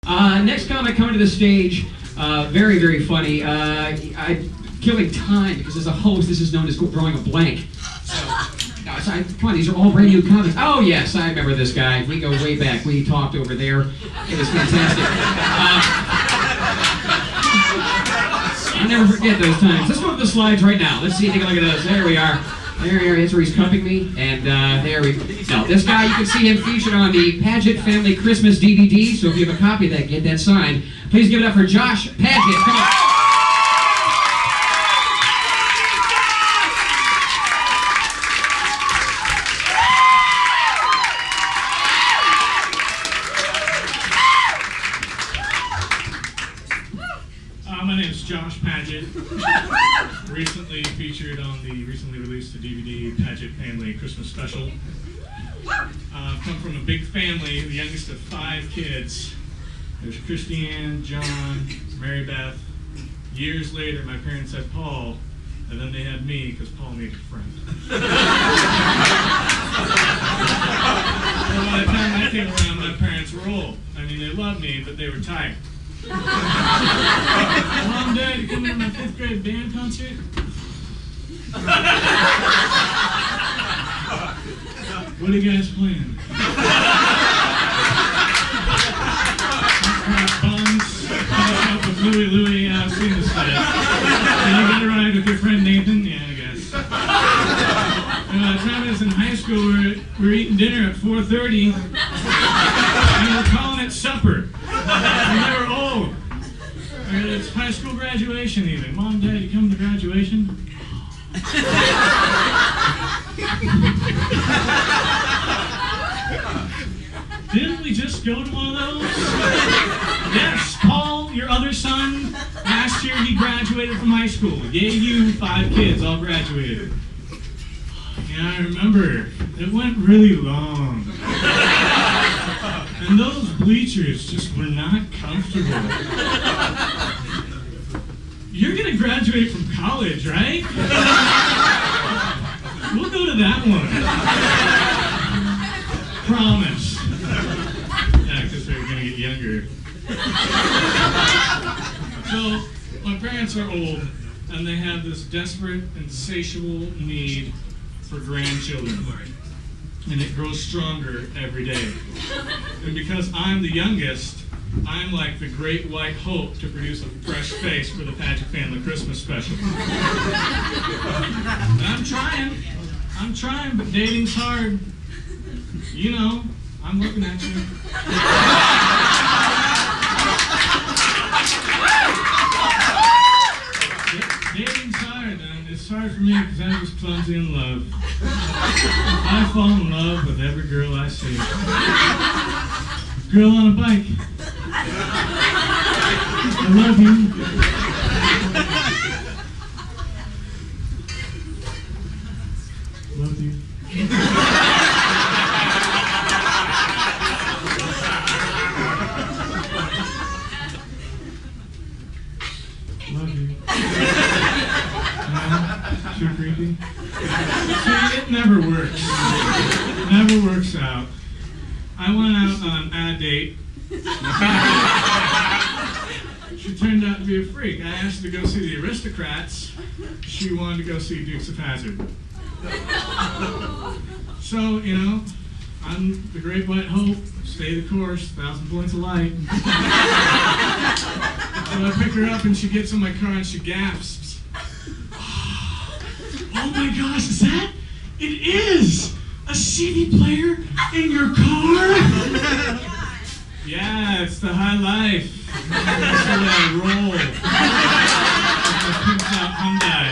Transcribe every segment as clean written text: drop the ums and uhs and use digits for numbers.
Next comic coming to the stage, very, very funny. Killing time, because as a host, this is known as drawing a blank. Come on, these are all brand new comics. Oh, yes, I remember this guy. We go way back. We talked over there. It was fantastic. I'll never forget those times. Let's go to the slides right now. Let's see, take a look at those. There we are. There he is. That's where he's cupping me. And there we go. Now, this guy, you can see him featured on the Paget Family Christmas DVD. So if you have a copy of that, get that signed. Please give it up for Josh Paget. Come on. My name is Josh Paget. Recently featured on the recently released DVD Paget Family Christmas Special. I've come from a big family, the youngest of 5 kids. There's Christiane, John, Mary Beth. Years later, my parents had Paul, and then they had me because Paul needed a friend. So by the time I came around, my parents were old. I mean, they loved me, but they were tired. Mom, Dad, you coming to my 5th grade band concert? What are you guys playing? Buns, up with Louie, I've seen this guy. And you got to ride with your friend Nathan? Yeah, I guess. The time I was in high school, we were eating dinner at 4:30, and we were calling it supper. And they were old. It's high school graduation even. Mom, Dad, you coming to graduation? Didn't we just go to one of those? Yes, Paul, your other son, last year he graduated from high school. Yay, you, 5 kids all graduated. Yeah, I remember. It went really long. And those bleachers just were not comfortable. You're gonna graduate from college, right? We'll go to that one. Promise. Yeah, because they're gonna get younger. So, my parents are old, and they have this desperate, insatiable need for grandchildren. And it grows stronger every day. And because I'm the youngest, I'm like the great white hope to produce a fresh face for the Paget Family Christmas Special. And I'm trying, but dating's hard. You know, I'm looking at you. Dating's hard, and it's hard for me because I'm just clumsy in love. I fall in love with every girl I see. Girl on a bike. I love you. Love you. Love you. Too creepy. See, it never works. It never works out. I went out on a date. She turned out to be a freak. I asked her to go see the Aristocrats. She wanted to go see Dukes of Hazzard. So, you know, I'm the great white hope. Stay the course, 1,000 points of light. So I pick her up and she gets in my car and she gasps. Oh my gosh, is that? It is! A CD player in your car? Yeah, it's the high life. That's the way I roll. Hyundai.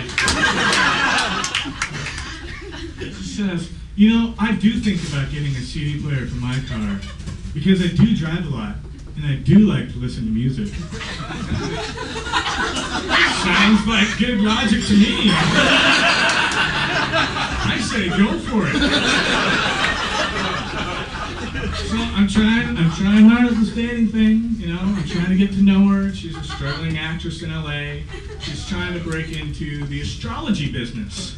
She says, you know, I do think about getting a CD player for my car because I do drive a lot and I do like to listen to music. Sounds like good logic to me. I say go for it. So I'm trying hard at this dating thing, you know. I'm trying to get to know her. She's a struggling actress in LA. She's trying to break into the astrology business.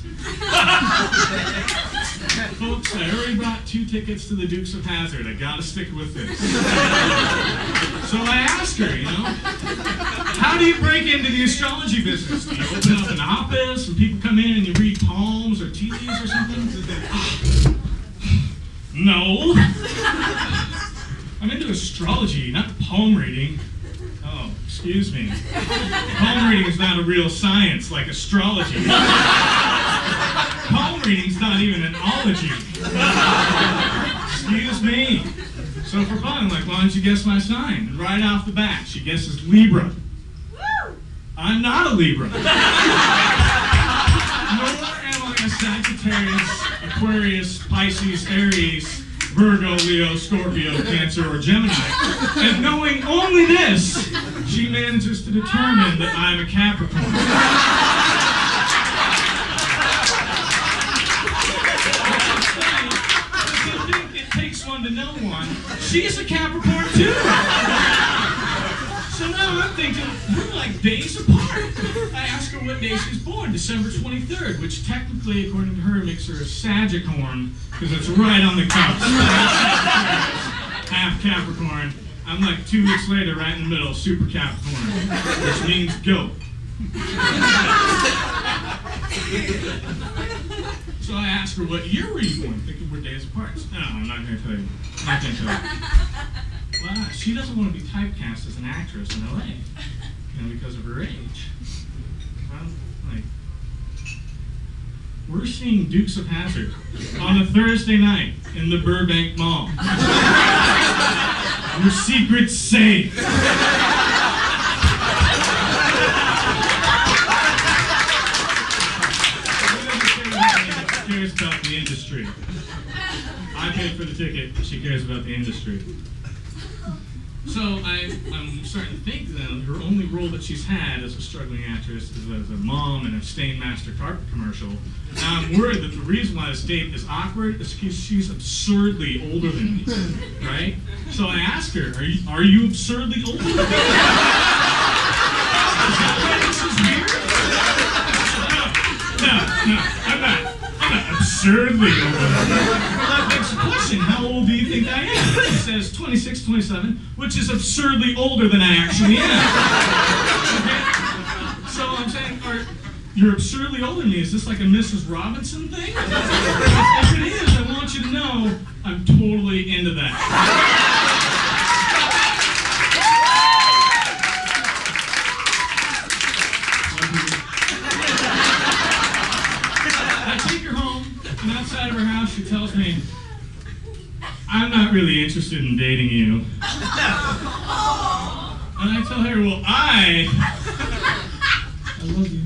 Folks, I already bought 2 tickets to the Dukes of Hazzard. I gotta stick with this. So I asked her, you know, how do you break into the astrology business? Do you open up an office and people come in and you read palms or tea leaves or something? No. I'm into astrology, not palm reading. Oh, excuse me. Palm reading is not a real science like astrology. Palm reading's not even an ology. Excuse me. So for fun, like, why don't you guess my sign? And right off the bat, she guesses Libra. I'm not a Libra. Nor am I a Sagittarius, Aquarius, Pisces, Aries, Virgo, Leo, Scorpio, Cancer, or Gemini. And knowing only this, she manages to determine that I'm a Capricorn. If you think it takes one to know one, she's a Capricorn too. So now I'm thinking, we're like days apart. I asked her what day she's born, December 23rd, which technically, according to her, makes her a Sagicorn, because it's right on the cusp. Half Capricorn. I'm like 2 weeks later, right in the middle, super Capricorn, which means goat. So I asked her, what year were you born? Thinking we're days apart. No, I'm not going to tell you. I'm not going to tell you. Well, she doesn't want to be typecast as an actress in LA, you know, because of her age. Well, like, we're seeing Dukes of Hazzard on a Thursday night in the Burbank Mall. Your secret's safe. She cares about the industry. I paid for the ticket. She cares about the industry. So I'm starting to think that her only role that she's had as a struggling actress is as a mom in a Stainmaster carpet commercial. Now I'm worried that the reason why this date is awkward is because she's absurdly older than me, right? So I asked her, are you absurdly older than me? Is that why this is weird? No, I'm not absurdly older than you. Well, that begs the question, how old do you think I am? She says 26, 27, which is absurdly older than I actually am. Okay? So I'm saying, you're absurdly older than me. Is this like a Mrs. Robinson thing? If it is, I want you to know I'm totally into that. I take her home, and outside of her house, she tells me, I'm not really interested in dating you. And I tell her, well, I love you.